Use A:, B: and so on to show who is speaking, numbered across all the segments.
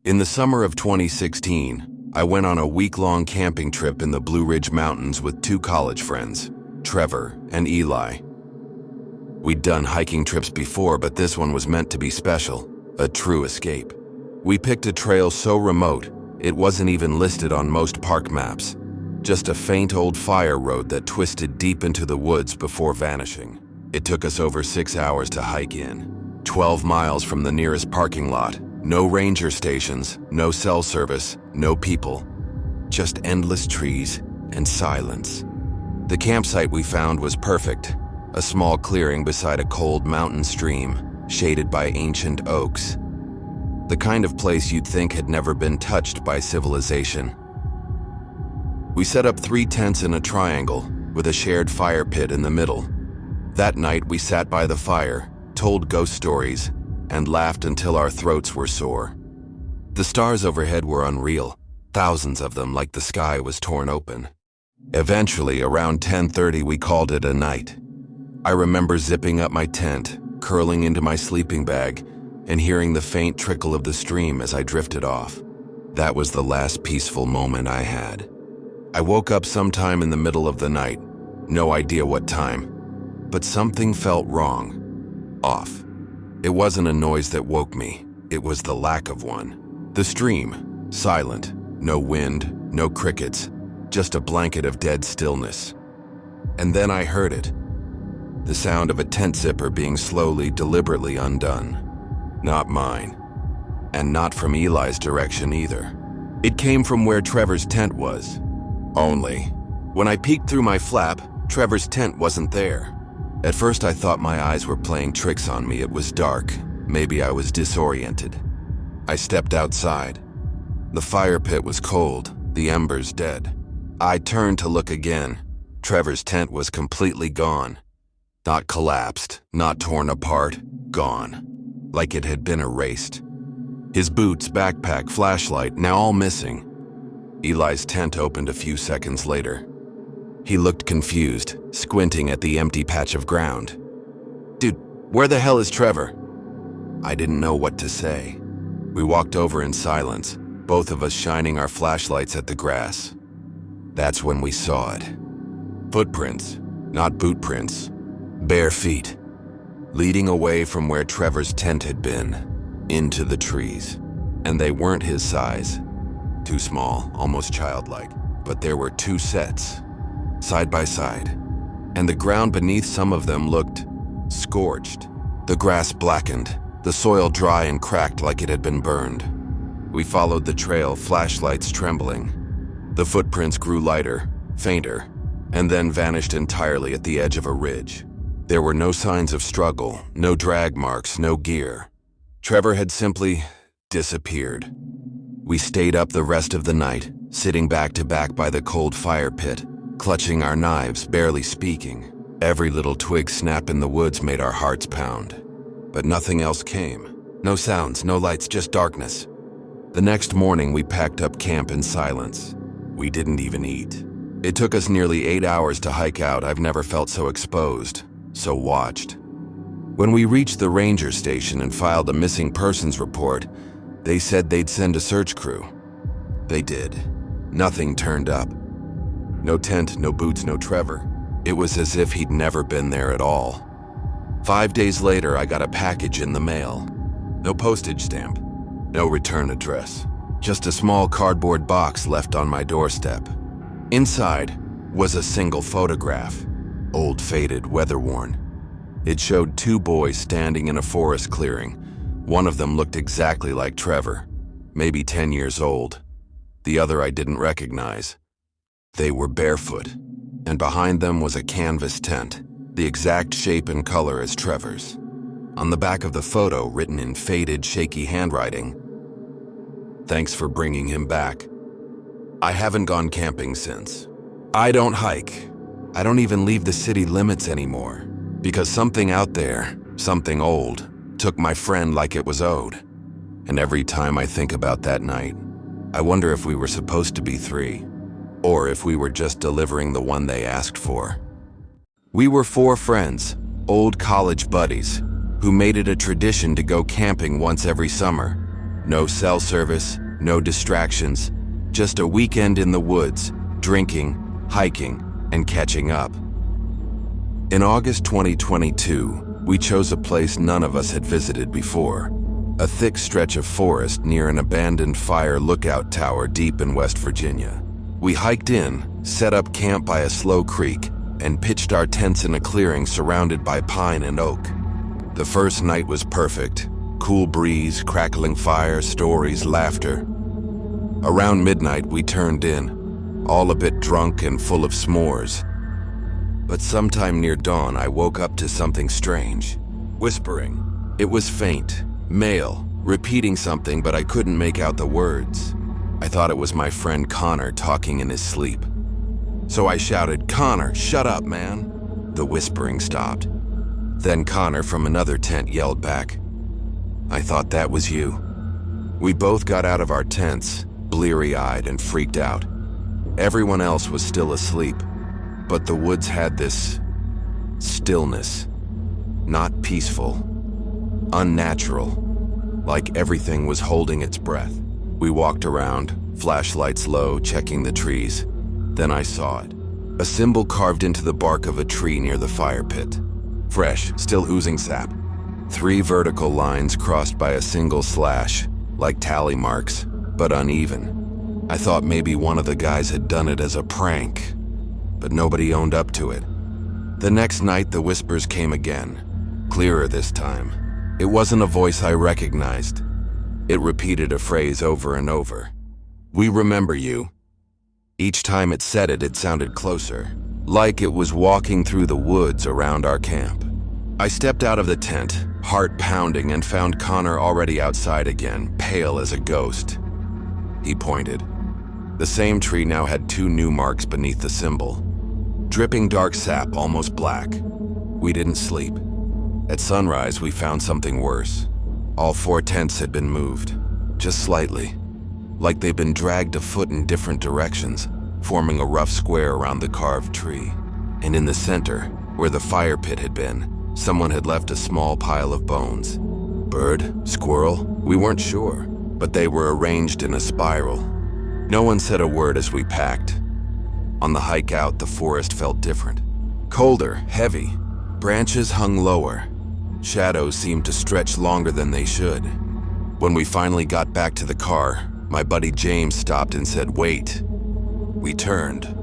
A: In the summer of 2016, I went on a week-long camping trip in the Blue Ridge Mountains with two college friends, Trevor and Eli. We'd done hiking trips before, but this one was meant to be special, a true escape. We picked a trail so remote, it wasn't even listed on most park maps. Just a faint old fire road that twisted deep into the woods before vanishing. It took us over 6 hours to hike in, 12 miles from the nearest parking lot. No ranger stations, no cell service, no people. Just endless trees and silence. The campsite we found was perfect. A small clearing beside a cold mountain stream, shaded by ancient oaks. The kind of place you'd think had never been touched by civilization. We set up 3 tents in a triangle, with a shared fire pit in the middle. That night we sat by the fire, told ghost stories, and laughed until our throats were sore. The stars overhead were unreal, thousands of them, like the sky was torn open. Eventually, around 10:30, we called it a night. I remember zipping up my tent, curling into my sleeping bag, and hearing the faint trickle of the stream as I drifted off. That was the last peaceful moment I had. I woke up sometime in the middle of the night, no idea what time, but something felt wrong, off. It wasn't a noise that woke me, it was the lack of one. The stream, silent, no wind, no crickets, just a blanket of dead stillness. And then I heard it. The sound of a tent zipper being slowly, deliberately undone. Not mine. And not from Eli's direction either. It came from where Trevor's tent was. Only, when I peeked through my flap, Trevor's tent wasn't there. At first I thought my eyes were playing tricks on me. It was dark. Maybe I was disoriented. I stepped outside. The fire pit was cold, the embers dead. I turned to look again. Trevor's tent was completely gone. Not collapsed, not torn apart, gone. Like it had been erased. His boots, backpack, flashlight, now all missing. Eli's tent opened a few seconds later. He looked confused, squinting at the empty patch of ground. "Dude, where the hell is Trevor?" I didn't know what to say. We walked over in silence, both of us shining our flashlights at the grass. That's when we saw it. Footprints, not boot prints. Bare feet, leading away from where Trevor's tent had been, into the trees. And they weren't his size. Too small, almost childlike. But there were 2 sets. Side by side, and the ground beneath some of them looked scorched. The grass blackened, the soil dry and cracked like it had been burned. We followed the trail, flashlights trembling. The footprints grew lighter, fainter, and then vanished entirely at the edge of a ridge. There were no signs of struggle, no drag marks, no gear. Trevor had simply disappeared. We stayed up the rest of the night, sitting back to back by the cold fire pit, clutching our knives, barely speaking. Every little twig snap in the woods made our hearts pound. But nothing else came. No sounds, no lights, just darkness. The next morning, we packed up camp in silence. We didn't even eat. It took us nearly 8 hours to hike out. I've never felt so exposed, so watched. When we reached the ranger station and filed a missing persons report, they said they'd send a search crew. They did. Nothing turned up. No tent, no boots, no Trevor. It was as if he'd never been there at all. 5 days later, I got a package in the mail. No postage stamp, no return address. Just a small cardboard box left on my doorstep. Inside was a single photograph, old, faded, weather-worn. It showed 2 boys standing in a forest clearing. One of them looked exactly like Trevor, maybe 10 years old. The other I didn't recognize. They were barefoot, and behind them was a canvas tent, the exact shape and color as Trevor's. On the back of the photo, written in faded, shaky handwriting, "Thanks for bringing him back." I haven't gone camping since. I don't hike. I don't even leave the city limits anymore, because something out there, something old, took my friend like it was owed. And every time I think about that night, I wonder if we were supposed to be 3. Or if we were just delivering the one they asked for. We were 4 friends, old college buddies, who made it a tradition to go camping once every summer. No cell service, no distractions, just a weekend in the woods, drinking, hiking, and catching up. In August 2022, we chose a place none of us had visited before, a thick stretch of forest near an abandoned fire lookout tower deep in West Virginia. We hiked in, set up camp by a slow creek, and pitched our tents in a clearing surrounded by pine and oak. The first night was perfect. Cool breeze, crackling fire, stories, laughter. Around midnight, we turned in, all a bit drunk and full of s'mores. But sometime near dawn, I woke up to something strange. Whispering. It was faint, male, repeating something, but I couldn't make out the words. I thought it was my friend Connor talking in his sleep. So I shouted, "Connor, shut up, man." The whispering stopped. Then Connor from another tent yelled back, "I thought that was you." We both got out of our tents, bleary-eyed and freaked out. Everyone else was still asleep, but the woods had this stillness. Not peaceful, unnatural, like everything was holding its breath. We walked around, flashlights low, checking the trees. Then I saw it. A symbol carved into the bark of a tree near the fire pit. Fresh, still oozing sap. 3 vertical lines crossed by a single slash, like tally marks, but uneven. I thought maybe one of the guys had done it as a prank, but nobody owned up to it. The next night, the whispers came again, clearer this time. It wasn't a voice I recognized. It repeated a phrase over and over. "We remember you." Each time it said it, it sounded closer, like it was walking through the woods around our camp. I stepped out of the tent, heart pounding, and found Connor already outside again, pale as a ghost. He pointed. The same tree now had 2 new marks beneath the symbol. Dripping dark sap, almost black. We didn't sleep. At sunrise, we found something worse. All 4 tents had been moved, just slightly, like they'd been dragged afoot in different directions, forming a rough square around the carved tree. And in the center, where the fire pit had been, someone had left a small pile of bones. Bird? Squirrel? We weren't sure, but they were arranged in a spiral. No one said a word as we packed. On the hike out, the forest felt different. Colder, heavy. Branches hung lower. Shadows seemed to stretch longer than they should. When we finally got back to the car, my buddy James stopped and said, "Wait." We turned.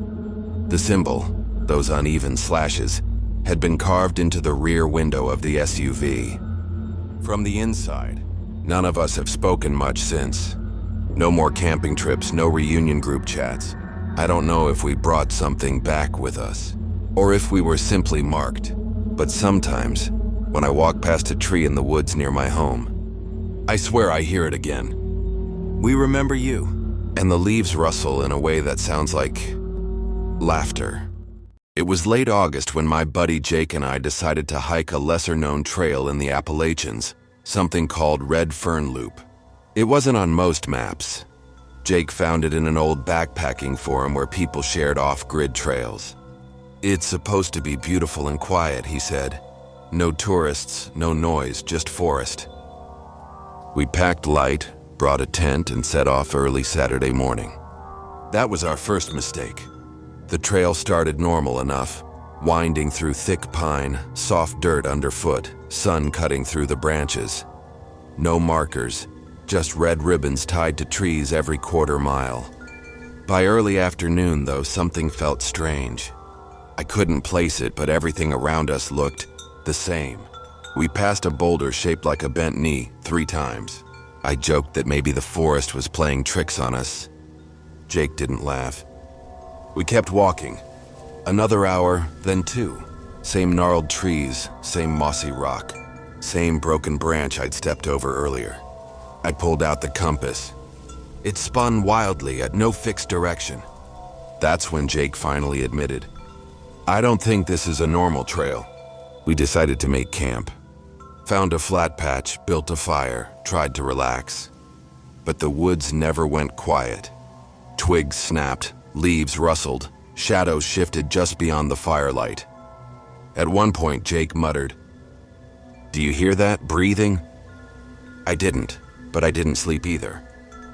A: The symbol, those uneven slashes, had been carved into the rear window of the SUV. From the inside, none of us have spoken much since. No more camping trips, no reunion group chats. I don't know if we brought something back with us, or if we were simply marked. But sometimes, when I walk past a tree in the woods near my home, I swear I hear it again. "We remember you." And the leaves rustle in a way that sounds like laughter. It was late August when my buddy Jake and I decided to hike a lesser-known trail in the Appalachians, something called Red Fern Loop. It wasn't on most maps. Jake found it in an old backpacking forum where people shared off-grid trails. "It's supposed to be beautiful and quiet," he said. "No tourists, no noise, just forest." We packed light, brought a tent, and set off early Saturday morning. That was our first mistake. The trail started normal enough, winding through thick pine, soft dirt underfoot, sun cutting through the branches. No markers, just red ribbons tied to trees every quarter mile. By early afternoon, though, something felt strange. I couldn't place it, but everything around us looked the same. We passed a boulder shaped like a bent knee 3 times. I joked that maybe the forest was playing tricks on us. Jake didn't laugh. We kept walking. Another hour, then 2. Same gnarled trees, same mossy rock, same broken branch I'd stepped over earlier. I pulled out the compass. It spun wildly at no fixed direction. That's when Jake finally admitted, "I don't think this is a normal trail." We decided to make camp. Found a flat patch, built a fire, tried to relax. But the woods never went quiet. Twigs snapped, leaves rustled, shadows shifted just beyond the firelight. At one point, Jake muttered, Do you hear that? Breathing? I didn't, but I didn't sleep either.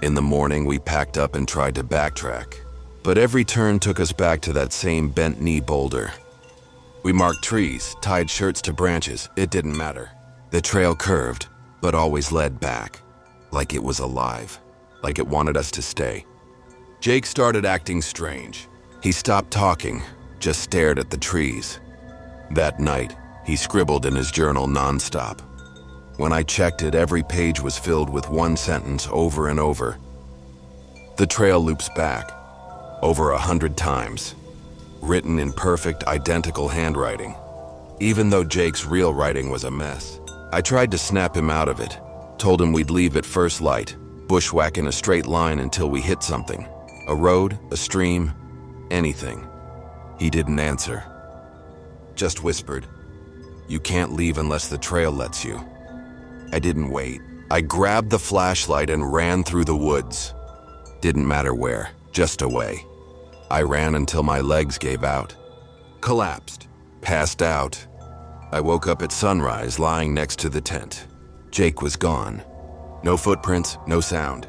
A: In the morning, we packed up and tried to backtrack. But every turn took us back to that same bent-knee boulder. We marked trees, tied shirts to branches. It didn't matter. The trail curved, but always led back. Like it was alive. Like it wanted us to stay. Jake started acting strange. He stopped talking, just stared at the trees. That night, he scribbled in his journal nonstop. When I checked it, every page was filled with one sentence over and over. The trail loops back, over 100 times, written in perfect, identical handwriting. Even though Jake's real writing was a mess, I tried to snap him out of it, told him we'd leave at first light, bushwhack in a straight line until we hit something. A road, a stream, anything. He didn't answer. Just whispered, "You can't leave unless the trail lets you." I didn't wait. I grabbed the flashlight and ran through the woods. Didn't matter where, just away. I ran until my legs gave out. Collapsed. Passed out. I woke up at sunrise lying next to the tent. Jake was gone. No footprints, no sound.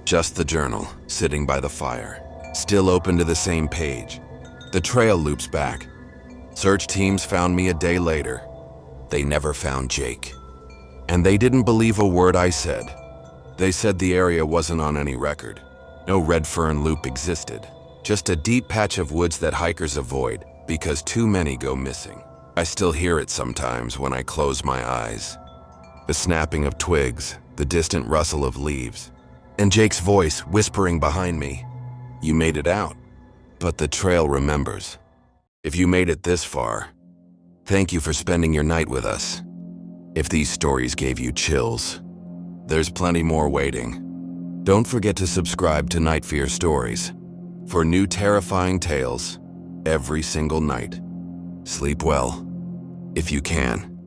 A: Just the journal, sitting by the fire. Still open to the same page. The trail loops back. Search teams found me a day later. They never found Jake. And they didn't believe a word I said. They said the area wasn't on any record. No red fern loop existed. Just a deep patch of woods that hikers avoid because too many go missing. I still hear it sometimes when I close my eyes. The snapping of twigs, the distant rustle of leaves, and Jake's voice whispering behind me. You made it out, but the trail remembers. If you made it this far, thank you for spending your night with us. If these stories gave you chills, there's plenty more waiting. Don't forget to subscribe to Night Fear Stories for new terrifying tales every single night. Sleep well, if you can.